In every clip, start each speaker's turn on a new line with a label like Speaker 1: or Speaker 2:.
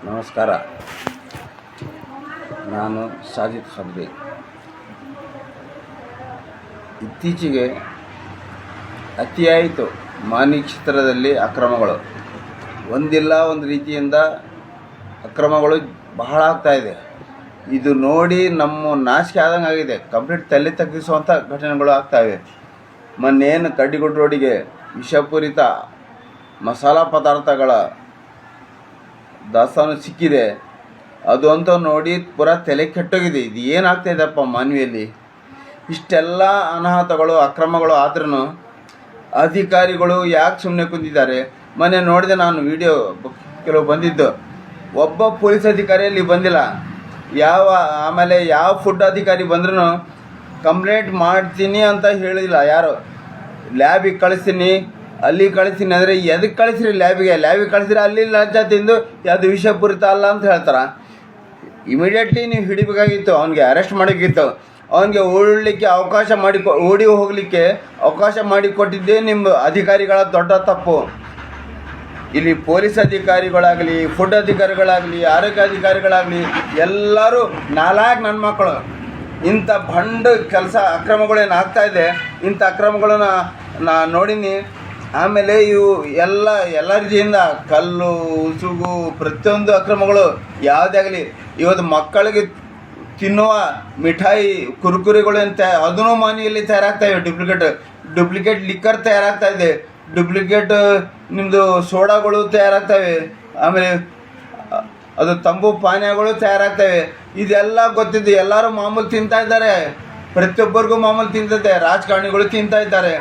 Speaker 1: ನಮಸ್ಕಾರ. ನಾನು ಸಾಜಿದ್ ಖಾದ್ರಿ. ಇತ್ತೀಚೆಗೆ ಅತಿಯಾಯಿತು ಮಾನ್ವಿ ಕ್ಷೇತ್ರದಲ್ಲಿ ಅಕ್ರಮಗಳು. ಒಂದಿಲ್ಲ ಒಂದು ರೀತಿಯಿಂದ ಅಕ್ರಮಗಳು ಬಹಳ ಆಗ್ತಾಯಿದೆ. ಇದು ನೋಡಿ ನಮ್ಮ ನಾಚಿಕೆ ಆದಂಗೆ ಆಗಿದೆ. ಕಂಪ್ಲೀಟ್ ತಲೆ ತಗ್ಗಿಸುವಂಥ ಘಟನೆಗಳು ಆಗ್ತಾಯಿವೆ. ಮೊನ್ನೇನು ಕಡ್ಡಿಗುಡ್ ರೋಡಿಗೆ ವಿಷಪೂರಿತ ಮಸಾಲ ಪದಾರ್ಥಗಳ ದಾಸ್ತಾನು ಸಿಕ್ಕಿದೆ, ಅದು ಅಂತ ನೋಡಿ ಪೂರಾ ತಲೆ ಕೆಟ್ಟೋಗಿದೆ. ಇದು ಏನಾಗ್ತಾಯಿದೆಪ್ಪ ಮಾನ್ವಿಯಲ್ಲಿ? ಇಷ್ಟೆಲ್ಲ ಅನಾಹುತಗಳು ಅಕ್ರಮಗಳು ಆದ್ರೂ ಅಧಿಕಾರಿಗಳು ಯಾಕೆ ಸುಮ್ಮನೆ ಕುಂತಿದ್ದಾರೆ? ಮೊನ್ನೆ ನೋಡಿದೆ ನಾನು ವಿಡಿಯೋ ಕೆಲವು ಬಂದಿದ್ದು, ಒಬ್ಬ ಪೊಲೀಸ್ ಅಧಿಕಾರಿಯಲ್ಲಿ ಬಂದಿಲ್ಲ. ಆಮೇಲೆ ಯಾವ ಫುಡ್ ಅಧಿಕಾರಿ ಬಂದ್ರೂ ಕಂಪ್ಲೇಂಟ್ ಮಾಡ್ತೀನಿ ಅಂತ ಹೇಳಿಲ್ಲ. ಯಾರು ಲ್ಯಾಬಿಗೆ ಕಳಿಸ್ತೀನಿ, ಅಲ್ಲಿ ಕಳಿಸ್ತೀನಿ ಅಂದರೆ ಎದಕ್ಕೆ ಕಳಿಸ್ರಿ? ಲ್ಯಾಬಿಗೆ ಕಳಿಸ್ರಿ, ಅಲ್ಲಿ ಲಂಚ ತಿಂದು ಅದು ವಿಷಪೂರಿತ ಅಲ್ಲ ಅಂತ ಹೇಳ್ತಾರೆ. ಇಮಿಡಿಯೇಟ್ಲಿ ನೀವು ಹಿಡಿಬೇಕಾಗಿತ್ತು, ಅವನಿಗೆ ಅರೆಸ್ಟ್ ಮಾಡೋಕ್ಕಿತ್ತು. ಅವನಿಗೆ ಓಡಲಿಕ್ಕೆ ಓಡಿ ಹೋಗಲಿಕ್ಕೆ ಅವಕಾಶ ಮಾಡಿಕೊಟ್ಟಿದ್ದೇ ನಿಮ್ಮ ಅಧಿಕಾರಿಗಳ ದೊಡ್ಡ ತಪ್ಪು. ಇಲ್ಲಿ ಪೊಲೀಸ್ ಅಧಿಕಾರಿಗಳಾಗಲಿ, ಫುಡ್ ಅಧಿಕಾರಿಗಳಾಗಲಿ, ಆರೋಗ್ಯ ಅಧಿಕಾರಿಗಳಾಗಲಿ ಎಲ್ಲರೂ ನನ್ನ ಮಕ್ಕಳು. ಇಂಥ ಬಂಡ ಕೆಲಸ ಅಕ್ರಮಗಳೇನು ಆಗ್ತಾಯಿದೆ, ಇಂಥ ಅಕ್ರಮಗಳನ್ನ ನಾನು ನೋಡೀನಿ. ಆಮೇಲೆ ಇವು ಎಲ್ಲ ರೀತಿಯಿಂದ ಕಲ್ಲು, ಉಸುಗು, ಪ್ರತಿಯೊಂದು ಅಕ್ರಮಗಳು ಯಾವುದೇ ಆಗಲಿ. ಇವತ್ತು ಮಕ್ಕಳಿಗೆ ತಿನ್ನುವ ಮಿಠಾಯಿ, ಕುರ್ಕುರಿಗಳು ಅಂತ ಅದೂ ಮಾನ್ವಿಯಲ್ಲಿ ತಯಾರಾಗ್ತಾಯಿವೆ. ಡುಪ್ಲಿಕೇಟ್ ಲಿಕ್ಕರ್ ತಯಾರಾಗ್ತಾಯಿದೆ, ಡುಪ್ಲಿಕೇಟ್ ನಿಮ್ಮದು ಸೋಡಾಗಳು ತಯಾರಾಗ್ತವೆ, ಆಮೇಲೆ ಅದು ತಂಬು ಪಾನೀಯಗಳು ತಯಾರಾಗ್ತವೆ. ಇದೆಲ್ಲ ಗೊತ್ತಿದ್ದು ಎಲ್ಲರೂ ಮಾಮೂಲು ತಿಂತಾಯಿದ್ದಾರೆ. ಪ್ರತಿಯೊಬ್ಬರಿಗೂ ಮಾಮೂಲು ತಿಂತೈತೆ. ರಾಜಕಾರಣಿಗಳು ತಿಂತಾಯಿದ್ದಾರೆ.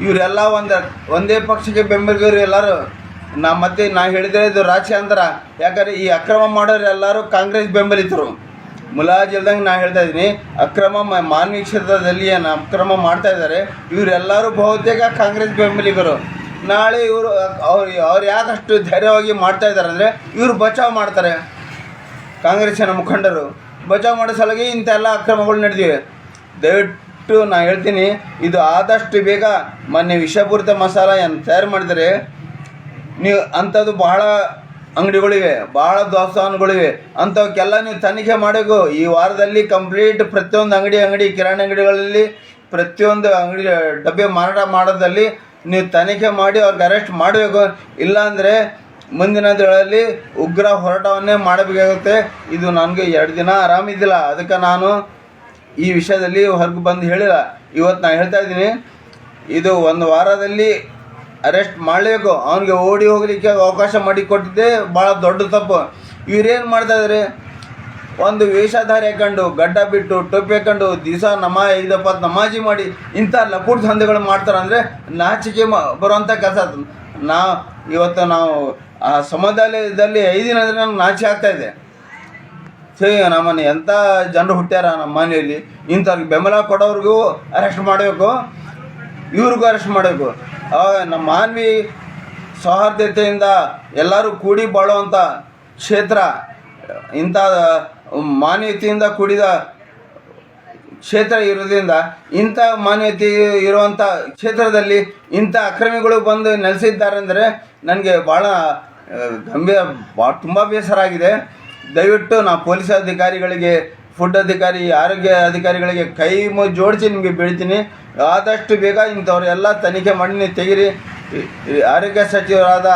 Speaker 1: ಇವರೆಲ್ಲ ಒಂದೇ ಪಕ್ಷಕ್ಕೆ ಬೆಂಬಲಿಗರು ಎಲ್ಲರೂ. ಮತ್ತೆ ನಾ ಹೇಳಿದರೆ ಇದು ರಾಜಕಾಂತರ. ಯಾಕಂದರೆ ಈ ಅಕ್ರಮ ಮಾಡೋರು ಎಲ್ಲರೂ ಕಾಂಗ್ರೆಸ್ ಬೆಂಬಲಿತರು. ಮುಲಾಜಿಲ್ದಂಗೆ ನಾ ಹೇಳ್ತಾ ಇದ್ದೀನಿ, ಮಾನ್ವಿ ಕ್ಷೇತ್ರದಲ್ಲಿ ಏನು ಅಕ್ರಮ ಮಾಡ್ತಾಯಿದ್ದಾರೆ ಇವರೆಲ್ಲರೂ ಬಹುತೇಕ ಕಾಂಗ್ರೆಸ್ ಬೆಂಬಲಿಗರು. ನಾಳೆ ಅವ್ರು ಯಾಕಷ್ಟು ಧೈರ್ಯವಾಗಿ ಮಾಡ್ತಾಯಿದ್ದಾರೆ ಅಂದರೆ ಇವರು ಬಚಾವ್ ಮಾಡ್ತಾರೆ. ಕಾಂಗ್ರೆಸ್ಸಿನ ಮುಖಂಡರು ಬಚಾವ್ ಮಾಡೋ ಸಲುವಾಗಿ ಇಂಥೆಲ್ಲ ಅಕ್ರಮಗಳು ನಡೆದಿವೆ. ದಯವಿಟ್ಟು ನಾ ಹೇಳ್ತೀನಿ, ಇದು ಆದಷ್ಟು ಬೇಗ ಮೊನ್ನೆ ವಿಷಪೂರಿತ ಮಸಾಲ ಏನು ತಯಾರು ಮಾಡಿದರೆ ನೀವು ಅಂಥದ್ದು ಬಹಳ ಅಂಗಡಿಗಳಿವೆ, ಭಾಳ ದಾಸ್ತಾನುಗಳಿವೆ. ಅಂಥವಕ್ಕೆಲ್ಲ ನೀವು ತನಿಖೆ ಮಾಡಬೇಕು. ಈ ವಾರದಲ್ಲಿ ಕಂಪ್ಲೀಟ್ ಪ್ರತಿಯೊಂದು ಅಂಗಡಿ ಕಿರಾಣಿ ಅಂಗಡಿಗಳಲ್ಲಿ ಪ್ರತಿಯೊಂದು ಅಂಗಡಿ ಡಬ್ಬೆ ಮಾರಾಟ ಮಾಡೋದಲ್ಲಿ ನೀವು ತನಿಖೆ ಮಾಡಿ ಅವ್ರಿಗೆ ಅರೆಸ್ಟ್ ಮಾಡಬೇಕು. ಇಲ್ಲಾಂದರೆ ಮುಂದಿನ ದಿನಗಳಲ್ಲಿ ಉಗ್ರ ಹೋರಾಟವನ್ನೇ ಮಾಡಬೇಕಾಗುತ್ತೆ. ಇದು ನನಗೆ 2 ದಿನ ಆರಾಮಿದ್ದಿಲ್ಲ, ಅದಕ್ಕೆ ನಾನು ಈ ವಿಷಯದಲ್ಲಿ ಹೊರಗೆ ಬಂದು ಹೇಳಿಲ್ಲ. ಇವತ್ತು ನಾನು ಹೇಳ್ತಾ ಇದ್ದೀನಿ, ಇದು 1 ವಾರದಲ್ಲಿ ಅರೆಸ್ಟ್ ಮಾಡಲೇಬೇಕು. ಅವನಿಗೆ ಓಡಿ ಹೋಗಲಿಕ್ಕೆ ಅವಕಾಶ ಮಾಡಿಕೊಟ್ಟಿದ್ದೆ ಭಾಳ ದೊಡ್ಡ ತಪ್ಪು. ಇವರೇನು ಮಾಡ್ತಾಯಿದ್ದಾರೆ? ಒಂದು ವೇಷಧಾರಿ ಹಾಕೊಂಡು, ಗಡ್ಡ ಬಿಟ್ಟು, ಟೋಪಿ ಹಾಕೊಂಡು, ದಿವಸ 5 ನಮಾಜಿ ಮಾಡಿ ಇಂಥ ಲಪುಟ್ ದಂಧೆಗಳು ಮಾಡ್ತಾರೆ ಅಂದರೆ ನಾಚಿಕೆ ಬರುವಂಥ ಕೆಲಸ. ಇವತ್ತು ನಾವು ಆ ಸಮುದಾಯದಲ್ಲಿ 5 ದಿನ ಅಂದರೆ ನಮ್ಗೆ ನಾಚಿಕೆ ಆಗ್ತಾಯಿದೆ. ಸರಿ, ನಮ್ಮನ್ನು ಎಂಥ ಜನರು ಹುಟ್ಟ್ಯಾರ ನಮ್ಮ ಮನೆಯಲ್ಲಿ. ಇಂಥವ್ರಿಗೆ ಬೆಂಬಲ ಕೊಡೋರಿಗೂ ಅರೆಸ್ಟ್ ಮಾಡಬೇಕು, ಇವ್ರಿಗೂ ಅರೆಸ್ಟ್ ಮಾಡಬೇಕು. ನಮ್ಮ ಮಾನ್ವಿ ಸೌಹಾರ್ದತೆಯಿಂದ ಎಲ್ಲರೂ ಕೂಡಿ ಬಾಳುವಂಥ ಕ್ಷೇತ್ರ. ಇಂಥ ಮಾನವೀಯತೆಯಿಂದ ಕೂಡಿದ ಕ್ಷೇತ್ರ ಇರೋದ್ರಿಂದ ಇಂಥ ಮಾನವೀಯತೆ ಇರುವಂಥ ಕ್ಷೇತ್ರದಲ್ಲಿ ಇಂಥ ಅಕ್ರಮಿಗಳು ಬಂದು ನೆಲೆಸಿದ್ದಾರೆ ಅಂದರೆ ನನಗೆ ಭಾಳ ತುಂಬ ಬೇಸರ ಆಗಿದೆ. ದಯವಿಟ್ಟು ನಾವು ಪೊಲೀಸ್ ಅಧಿಕಾರಿಗಳಿಗೆ, ಫುಡ್ ಅಧಿಕಾರಿ, ಆರೋಗ್ಯ ಅಧಿಕಾರಿಗಳಿಗೆ ಕೈ ಜೋಡಿಸಿ ನಿಮಗೆ ಬೀಳ್ತೀನಿ. ಆದಷ್ಟು ಬೇಗ ಇಂಥವ್ರೆಲ್ಲ ತನಿಖೆ ಮಾಡಿ ತೆಗೀರಿ. ಆರೋಗ್ಯ ಸಚಿವರಾದ